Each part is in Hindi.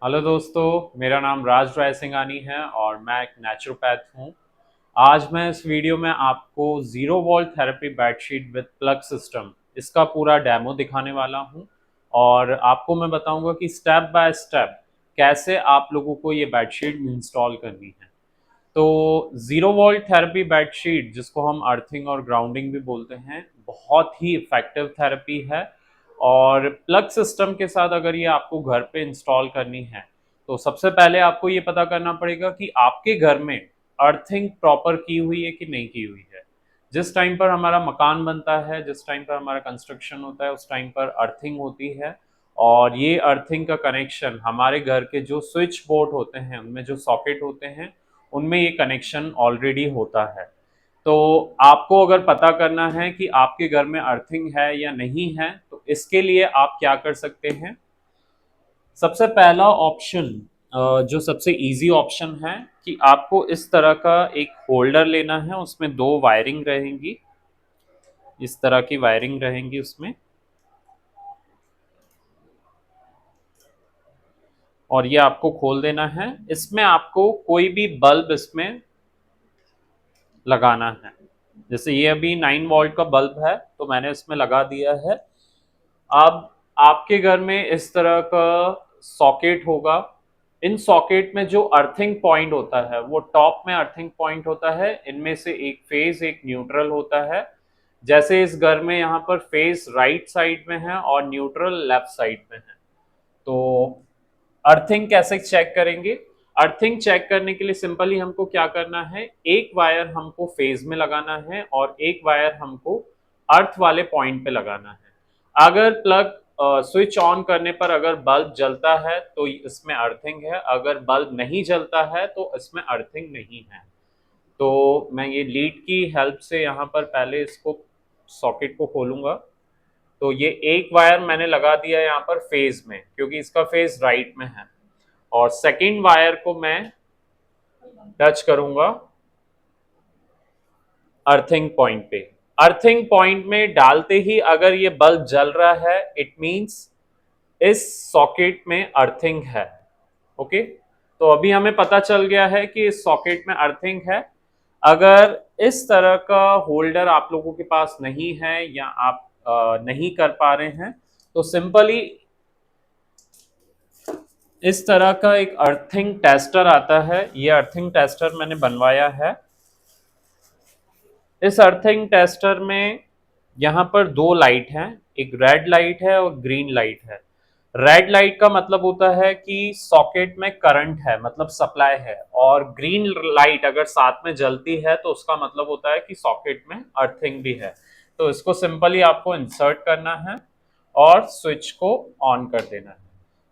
हेलो दोस्तों, मेरा नाम राज राय सिंघानी है और मैं एक नेचुरोपैथ हूँ। आज मैं इस वीडियो में आपको zero volt therapy bedsheet with plug system इसका पूरा डेमो दिखाने वाला हूँ और आपको मैं बताऊंगा कि स्टेप बाय स्टेप कैसे आप लोगों को ये बेडशीट इंस्टॉल करनी है। तो जीरो वोल्ट थेरेपी बेडशीट जिसको हम अर्थिंग और ग्राउंडिंग भी बोलते हैं, बहुत ही इफेक्टिव थेरेपी है। और प्लग सिस्टम के साथ अगर ये आपको घर पे इंस्टॉल करनी है तो सबसे पहले आपको ये पता करना पड़ेगा कि आपके घर में अर्थिंग प्रॉपर की हुई है कि नहीं की हुई है। जिस टाइम पर हमारा मकान बनता है, जिस टाइम पर हमारा कंस्ट्रक्शन होता है, उस टाइम पर अर्थिंग होती है। और ये अर्थिंग का कनेक्शन हमारे घर के जो स्विच बोर्ड होते हैं, उनमें जो सॉकेट होते हैं, उनमें ये कनेक्शन ऑलरेडी होता है। तो आपको अगर पता करना है कि आपके घर में अर्थिंग है या नहीं है, तो इसके लिए आप क्या कर सकते हैं। सबसे पहला ऑप्शन, जो सबसे इजी ऑप्शन है, कि आपको इस तरह का एक होल्डर लेना है। उसमें दो वायरिंग रहेंगी, इस तरह की वायरिंग रहेंगी उसमें। और ये आपको खोल देना है। इसमें आपको कोई भी बल्ब इसमें लगाना है। जैसे ये अभी 9 वोल्ट का बल्ब है तो मैंने इसमें लगा दिया है। अब आपके घर में इस तरह का सॉकेट होगा। इन सॉकेट में जो अर्थिंग पॉइंट होता है वो टॉप में अर्थिंग पॉइंट होता है। इनमें से एक फेज एक न्यूट्रल होता है। जैसे इस घर में यहाँ पर फेज राइट साइड में है और न्यूट्रल लेफ्ट साइड में है। तो अर्थिंग कैसे चेक करेंगे। अर्थिंग चेक करने के लिए सिंपली हमको क्या करना है, एक वायर हमको फेज में लगाना है और एक वायर हमको अर्थ वाले पॉइंट पे लगाना है। अगर प्लग स्विच ऑन करने पर अगर बल्ब जलता है तो इसमें अर्थिंग है, अगर बल्ब नहीं जलता है तो इसमें अर्थिंग नहीं है। तो मैं ये लीड की हेल्प से यहाँ पर पहले इसको सॉकेट को खोलूंगा। तो ये एक वायर मैंने लगा दिया यहाँ पर फेज में, क्योंकि इसका फेज राइट में है। और सेकेंड वायर को मैं टच करूंगा अर्थिंग पॉइंट पे। अर्थिंग पॉइंट में डालते ही अगर ये बल्ब जल रहा है, इट मींस इस सॉकेट में अर्थिंग है। ओके, तो अभी हमें पता चल गया है कि इस सॉकेट में अर्थिंग है। अगर इस तरह का होल्डर आप लोगों के पास नहीं है या आप नहीं कर पा रहे हैं, तो सिंपली इस तरह का एक अर्थिंग टेस्टर आता है। ये अर्थिंग टेस्टर मैंने बनवाया है। इस अर्थिंग टेस्टर में यहाँ पर दो लाइट हैं, एक रेड लाइट है और ग्रीन लाइट है। रेड लाइट का मतलब होता है कि सॉकेट में करंट है, मतलब सप्लाई है। और ग्रीन लाइट अगर साथ में जलती है तो उसका मतलब होता है कि सॉकेट में अर्थिंग भी है। तो इसको सिंपली आपको इंसर्ट करना है और स्विच को ऑन कर देना है।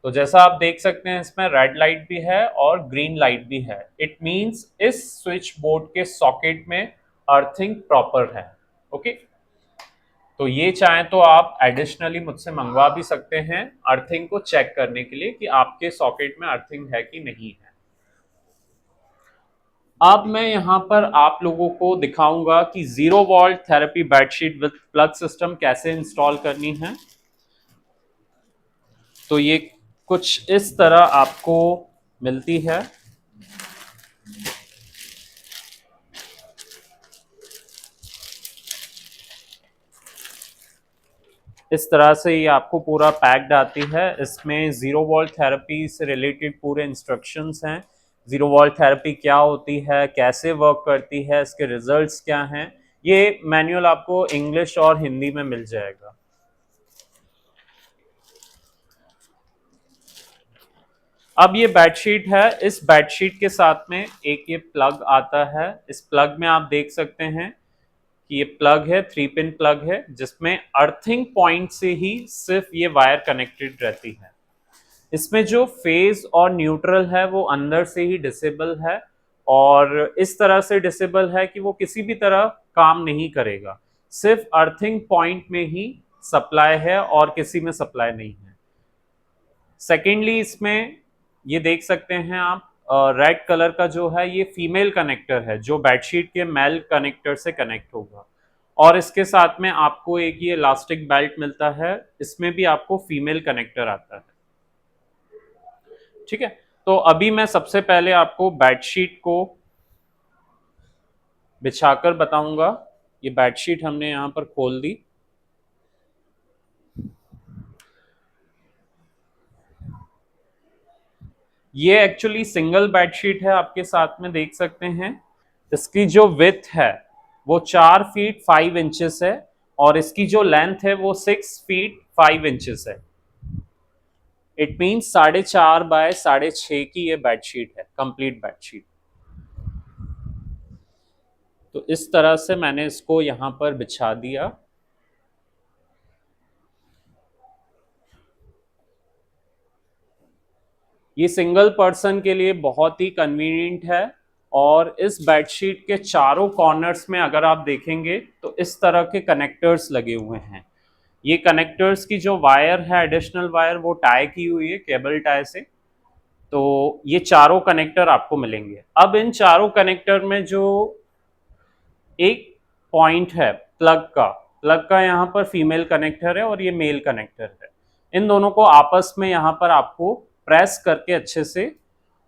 तो जैसा आप देख सकते हैं, इसमें रेड लाइट भी है और ग्रीन लाइट भी है। इट मींस इस स्विच बोर्ड के सॉकेट में अर्थिंग प्रॉपर है। ओके, तो ये चाहें तो आप एडिशनली मुझसे मंगवा भी सकते हैं अर्थिंग को चेक करने के लिए कि आपके सॉकेट में अर्थिंग है कि नहीं है। अब मैं यहाँ पर आप लोगों को दिखाऊंगा कि zero volt therapy bedsheet with plug system कैसे इंस्टॉल करनी है। तो ये कुछ इस तरह आपको मिलती है। इस तरह से ये आपको पूरा पैक्ड आती है। इसमें जीरो वॉल्ट थेरेपी से रिलेटेड पूरे इंस्ट्रक्शंस हैं। जीरो वॉल्ट थेरेपी क्या होती है, कैसे वर्क करती है, इसके रिजल्ट्स क्या हैं, ये मैनुअल आपको इंग्लिश और हिंदी में मिल जाएगा। अब ये बेडशीट है। इस बेडशीट के साथ में एक ये प्लग आता है। इस प्लग में आप देख सकते हैं कि ये प्लग है, 3 पिन प्लग है, जिसमें अर्थिंग पॉइंट से ही सिर्फ ये वायर कनेक्टेड रहती है। इसमें जो फेज और न्यूट्रल है वो अंदर से ही डिसेबल है। और इस तरह से डिसेबल है कि वो किसी भी तरह काम नहीं करेगा। सिर्फ अर्थिंग पॉइंट में ही सप्लाई है और किसी में सप्लाई नहीं है। सेकेंडली, इसमें ये देख सकते हैं आप, रेड कलर का जो है ये फीमेल कनेक्टर है, जो बेडशीट के मेल कनेक्टर से कनेक्ट होगा। और इसके साथ में आपको एक ये इलास्टिक बेल्ट मिलता है, इसमें भी आपको फीमेल कनेक्टर आता है। ठीक है। तो अभी मैं सबसे पहले आपको बेडशीट को बिछाकर बताऊंगा। ये बेडशीट हमने यहाँ पर खोल दी। ये एक्चुअली सिंगल बेडशीट है, आपके साथ में देख सकते हैं। इसकी जो विड्थ है वो 4 फीट 5 इंचेस है और इसकी जो लेंथ है वो 6 फीट 5 इंचेस है। इट मीन्स 4.5 बाय 6.5 की ये बेडशीट है, कंप्लीट बेडशीट। तो इस तरह से मैंने इसको यहाँ पर बिछा दिया। ये सिंगल पर्सन के लिए बहुत ही कन्वीनियंट है। और इस बेडशीट के चारों कॉर्नर्स में अगर आप देखेंगे तो इस तरह के कनेक्टर्स लगे हुए हैं। ये कनेक्टर्स की जो वायर है, एडिशनल वायर, वो टाई की हुई है केबल टाई से। तो ये चारों कनेक्टर आपको मिलेंगे। अब इन चारों कनेक्टर में जो एक पॉइंट है प्लग का यहाँ पर फीमेल कनेक्टर है और ये मेल कनेक्टर है। इन दोनों को आपस में यहाँ पर आपको प्रेस करके अच्छे से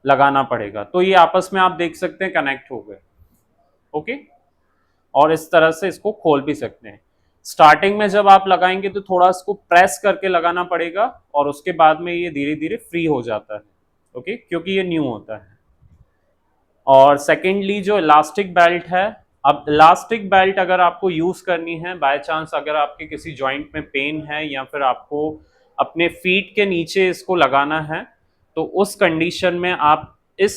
लगाना पड़ेगा। तो ये आपस में आप देख सकते हैं कनेक्ट हो गए। ओके। और इस तरह से इसको खोल भी सकते हैं। स्टार्टिंग में जब आप लगाएंगे तो थोड़ा इसको प्रेस करके लगाना पड़ेगा और उसके बाद में ये धीरे धीरे फ्री हो जाता है। ओके, क्योंकि ये न्यू होता है। और सेकेंडली जो इलास्टिक बेल्ट है, अब इलास्टिक बेल्ट अगर आपको यूज करनी है बाय चांस, अगर आपके किसी जॉइंट में पेन है या फिर आपको अपने फीट के नीचे इसको लगाना है, तो उस कंडीशन में आप इस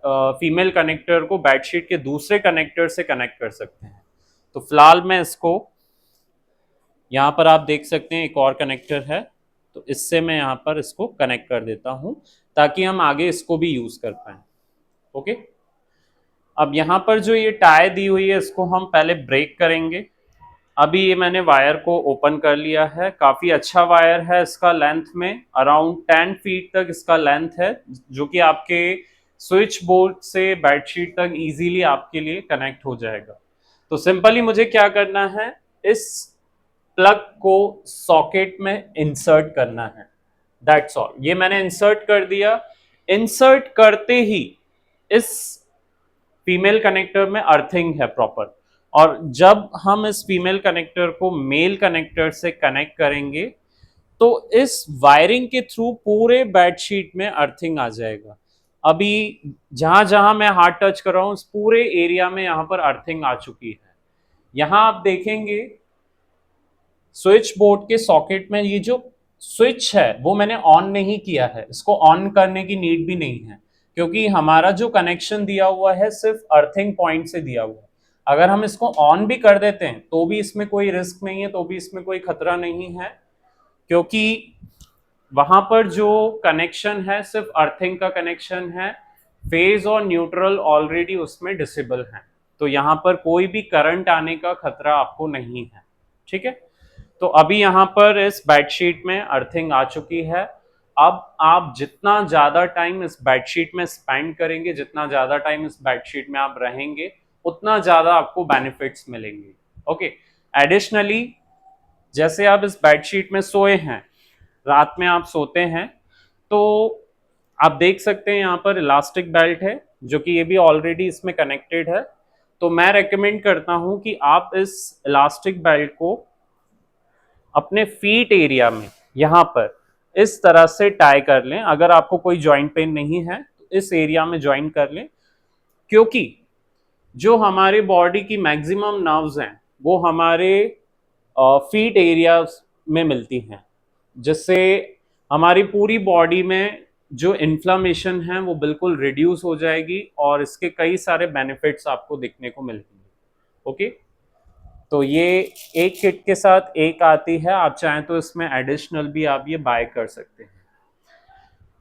फीमेल कनेक्टर को बेडशीट के दूसरे कनेक्टर से कनेक्ट कर सकते हैं। तो फिलहाल मैं इसको यहाँ पर आप देख सकते हैं एक और कनेक्टर है, तो इससे मैं यहाँ पर इसको कनेक्ट कर देता हूँ ताकि हम आगे इसको भी यूज कर पाए। ओके। अब यहाँ पर जो ये टाई दी हुई है इसको हम पहले ब्रेक करेंगे। अभी ये मैंने वायर को ओपन कर लिया है। काफ़ी अच्छा वायर है, इसका लेंथ में अराउंड 10 फीट तक इसका लेंथ है, जो कि आपके स्विच बोर्ड से बेडशीट तक इजीली आपके लिए कनेक्ट हो जाएगा। तो सिंपली मुझे क्या करना है, इस प्लग को सॉकेट में इंसर्ट करना है। That's all. ये मैंने इंसर्ट कर दिया। इंसर्ट करते ही इस फीमेल कनेक्टर में अर्थिंग है प्रॉपर, और जब हम इस फीमेल कनेक्टर को मेल कनेक्टर से कनेक्ट करेंगे तो इस वायरिंग के थ्रू पूरे बेडशीट में अर्थिंग आ जाएगा। अभी जहां जहां मैं हाथ टच कर रहा हूं उस पूरे एरिया में यहां पर अर्थिंग आ चुकी है। यहां आप देखेंगे स्विच बोर्ड के सॉकेट में ये जो स्विच है वो मैंने ऑन नहीं किया है, इसको ऑन करने की नीड भी नहीं है, क्योंकि हमारा जो कनेक्शन दिया हुआ है सिर्फ अर्थिंग पॉइंट से दिया हुआ है। अगर हम इसको ऑन भी कर देते हैं तो भी इसमें कोई रिस्क नहीं है, तो भी इसमें कोई खतरा नहीं है, क्योंकि वहां पर जो कनेक्शन है सिर्फ अर्थिंग का कनेक्शन है। फेज और न्यूट्रल ऑलरेडी उसमें डिसेबल है, तो यहाँ पर कोई भी करंट आने का खतरा आपको नहीं है। ठीक है। तो अभी यहाँ पर इस बेडशीट में अर्थिंग आ चुकी है। अब आप जितना ज़्यादा टाइम इस बेडशीट में स्पेंड करेंगे, जितना ज़्यादा टाइम इस बेडशीट में आप रहेंगे, उतना ज़्यादा आपको बेनिफिट्स मिलेंगे। ओके। एडिशनली जैसे आप इस बेडशीट में सोए हैं, रात में आप सोते हैं, तो आप देख सकते हैं यहाँ पर इलास्टिक बेल्ट है जो कि ये भी ऑलरेडी इसमें कनेक्टेड है। तो मैं रेकमेंड करता हूँ कि आप इस इलास्टिक बेल्ट को अपने फीट एरिया में यहाँ पर इस तरह से टाई कर लें। अगर आपको कोई जॉइंट पेन नहीं है तो इस एरिया में ज्वाइन कर लें, क्योंकि जो हमारी बॉडी की मैक्सिमम नर्व्स हैं वो हमारे फीट एरिया में मिलती हैं, जिससे हमारी पूरी बॉडी में जो इन्फ्लामेशन है वो बिल्कुल रिड्यूस हो जाएगी और इसके कई सारे बेनिफिट्स आपको दिखने को मिलेंगे। ओके। तो ये एक किट के साथ एक आती है, आप चाहें तो इसमें एडिशनल भी आप ये बाय कर सकते हैं।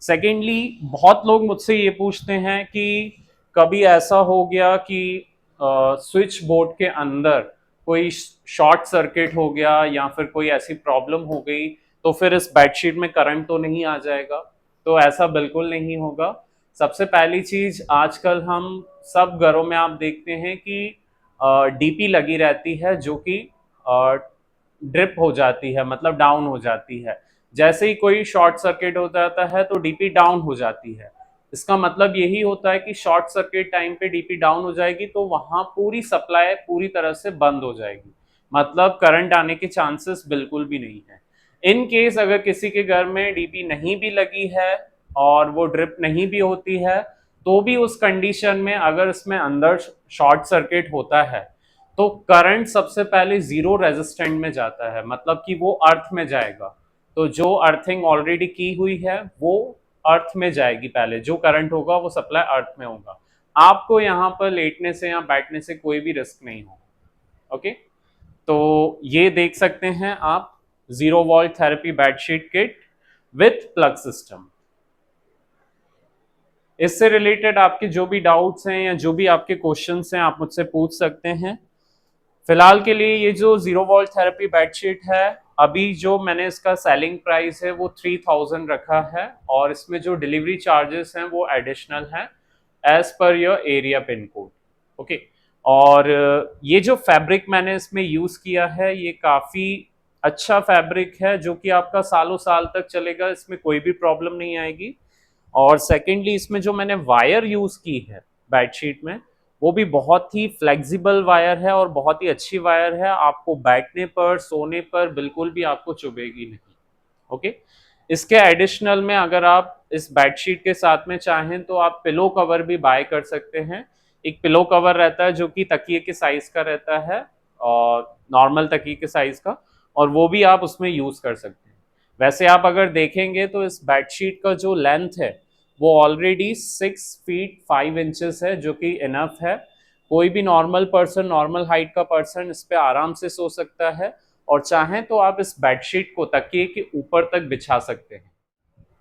सेकेंडली बहुत लोग मुझसे ये पूछते हैं कि कभी ऐसा हो गया कि स्विच बोर्ड के अंदर कोई शॉर्ट सर्किट हो गया या फिर कोई ऐसी प्रॉब्लम हो गई तो फिर इस बेडशीट में करंट तो नहीं आ जाएगा। तो ऐसा बिल्कुल नहीं होगा। सबसे पहली चीज, आजकल हम सब घरों में आप देखते हैं कि डीपी लगी रहती है जो कि ड्रिप हो जाती है, मतलब डाउन हो जाती है। जैसे ही कोई शॉर्ट सर्किट हो जाता है तो डीपी डाउन हो जाती है। इसका मतलब यही होता है कि शॉर्ट सर्किट टाइम पे डीपी डाउन हो जाएगी तो वहां पूरी सप्लाई पूरी तरह से बंद हो जाएगी, मतलब करंट आने के चांसेस बिल्कुल भी नहीं है। इन केस अगर किसी के घर में डीपी नहीं भी लगी है और वो ड्रिप नहीं भी होती है, तो भी उस कंडीशन में अगर इसमें अंदर शॉर्ट सर्किट होता है तो करंट सबसे पहले जीरो रेजिस्टेंट में जाता है, मतलब कि वो अर्थ में जाएगा। तो जो अर्थिंग ऑलरेडी की हुई है वो अर्थ में जाएगी, पहले जो करंट होगा वो सप्लाई अर्थ में होगा। आपको यहाँ पर लेटने से या बैठने से कोई भी रिस्क नहीं होगा। ओके, तो ये देख सकते हैं आप, zero volt therapy bedsheet kit with plug system. इससे रिलेटेड आपके जो भी डाउट्स हैं या जो भी आपके क्वेश्चंस हैं आप मुझसे पूछ सकते हैं। फिलहाल के लिए ये जो जीरो वोल्ट थेरेपी बेडशीट है, अभी जो मैंने इसका सेलिंग प्राइस है वो 3000 रखा है, और इसमें जो डिलीवरी चार्जेस हैं वो एडिशनल हैं as per your area pin code. Okay, और ये जो फैब्रिक मैंने इसमें यूज किया है ये काफी अच्छा फैब्रिक है जो कि आपका सालों साल तक चलेगा, इसमें कोई भी प्रॉब्लम नहीं आएगी। और सेकेंडली इसमें जो मैंने वायर यूज की है बेडशीट में वो भी बहुत ही फ्लेक्सिबल वायर है और बहुत ही अच्छी वायर है, आपको बैठने पर सोने पर बिल्कुल भी आपको चुभेगी नहीं। ओके, इसके एडिशनल में अगर आप इस बेडशीट के साथ में चाहें तो आप पिलो कवर भी बाय कर सकते हैं। एक पिलो कवर रहता है जो कि तकिए के साइज का रहता है और नॉर्मल तकिए के साइज का, और वो भी आप उसमें यूज कर सकते हैं। वैसे आप अगर देखेंगे तो इस बेडशीट का जो लेंथ है वो ऑलरेडी 6 फीट 5 इंचेस है, जो कि इनफ है। कोई भी नॉर्मल पर्सन, नॉर्मल हाइट का पर्सन इस पे आराम से सो सकता है, और चाहें तो आप इस बेडशीट को तकिए के ऊपर तक बिछा सकते हैं।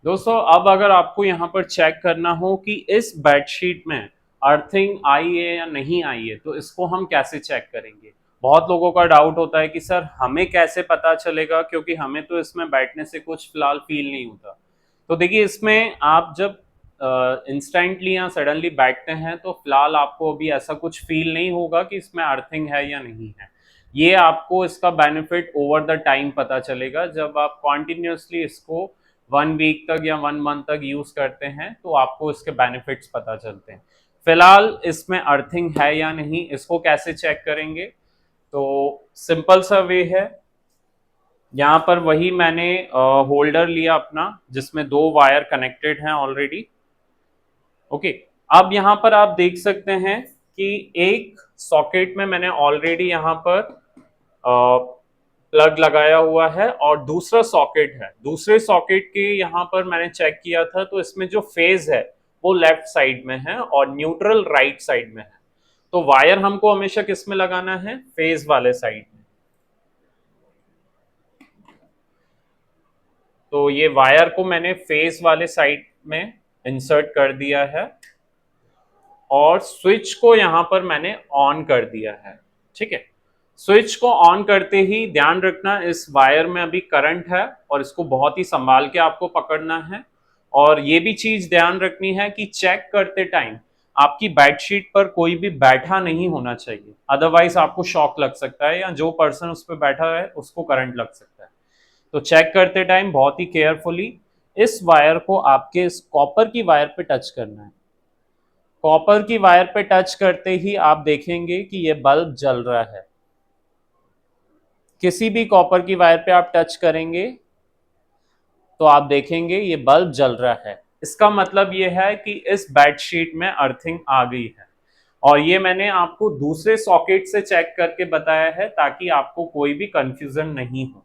दोस्तों, अब अगर आपको यहाँ पर चेक करना हो कि इस बेडशीट में अर्थिंग आई है या नहीं आई है तो इसको हम कैसे चेक करेंगे। बहुत लोगों का डाउट होता है कि सर हमें कैसे पता चलेगा, क्योंकि हमें तो इसमें बैठने से कुछ फिलहाल फील नहीं होता। तो देखिए, इसमें आप जब इंस्टेंटली या सडनली बैठते हैं तो फिलहाल आपको अभी ऐसा कुछ फील नहीं होगा कि इसमें अर्थिंग है या नहीं है। ये आपको इसका बेनिफिट ओवर द टाइम पता चलेगा, जब आप कॉन्टिन्यूसली इसको 1 वीक तक या 1 मंथ तक यूज करते हैं तो आपको इसके बेनिफिट्स पता चलते हैं। फिलहाल इसमें अर्थिंग है या नहीं, इसको कैसे चेक करेंगे, तो सिंपल सा वे है। यहाँ पर वही मैंने होल्डर लिया अपना जिसमें 2 वायर कनेक्टेड हैं ऑलरेडी। ओके, अब यहाँ पर आप देख सकते हैं कि एक सॉकेट में मैंने ऑलरेडी यहाँ पर प्लग लगाया हुआ है और दूसरा सॉकेट है, दूसरे सॉकेट के यहाँ पर मैंने चेक किया था तो इसमें जो फेज है वो लेफ्ट साइड में है और न्यूट्रल राइट साइड में है। तो वायर हमको हमेशा किस में लगाना है, फेज वाले साइड में। तो ये वायर को मैंने फेज वाले साइड में इंसर्ट कर दिया है और स्विच को यहां पर मैंने ऑन कर दिया है। ठीक है, स्विच को ऑन करते ही ध्यान रखना इस वायर में अभी करंट है और इसको बहुत ही संभाल के आपको पकड़ना है। और ये भी चीज ध्यान रखनी है कि चेक करते टाइम आपकी बेडशीट पर कोई भी बैठा नहीं होना चाहिए, अदरवाइज आपको शॉक लग सकता है या जो पर्सन उस पर बैठा है उसको करंट लग सकता है। तो चेक करते टाइम बहुत ही केयरफुली इस वायर को आपके इस कॉपर की वायर पे टच करना है। कॉपर की वायर पे टच करते ही आप देखेंगे कि ये बल्ब जल रहा है। किसी भी कॉपर की वायर पे आप टच करेंगे तो आप देखेंगे ये बल्ब जल रहा है। इसका मतलब ये है कि इस बेडशीट में अर्थिंग आ गई है, और ये मैंने आपको दूसरे सॉकेट से चेक करके बताया है ताकि आपको कोई भी कंफ्यूजन नहीं हो।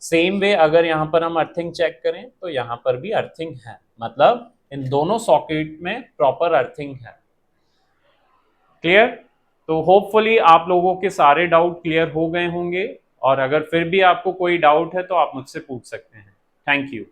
सेम वे अगर यहाँ पर हम अर्थिंग चेक करें तो यहाँ पर भी अर्थिंग है, मतलब इन दोनों सॉकेट में प्रॉपर अर्थिंग है। क्लियर? तो होपफुली आप लोगों के सारे डाउट क्लियर हो गए होंगे, और अगर फिर भी आपको कोई डाउट है तो आप मुझसे पूछ सकते हैं। Thank you.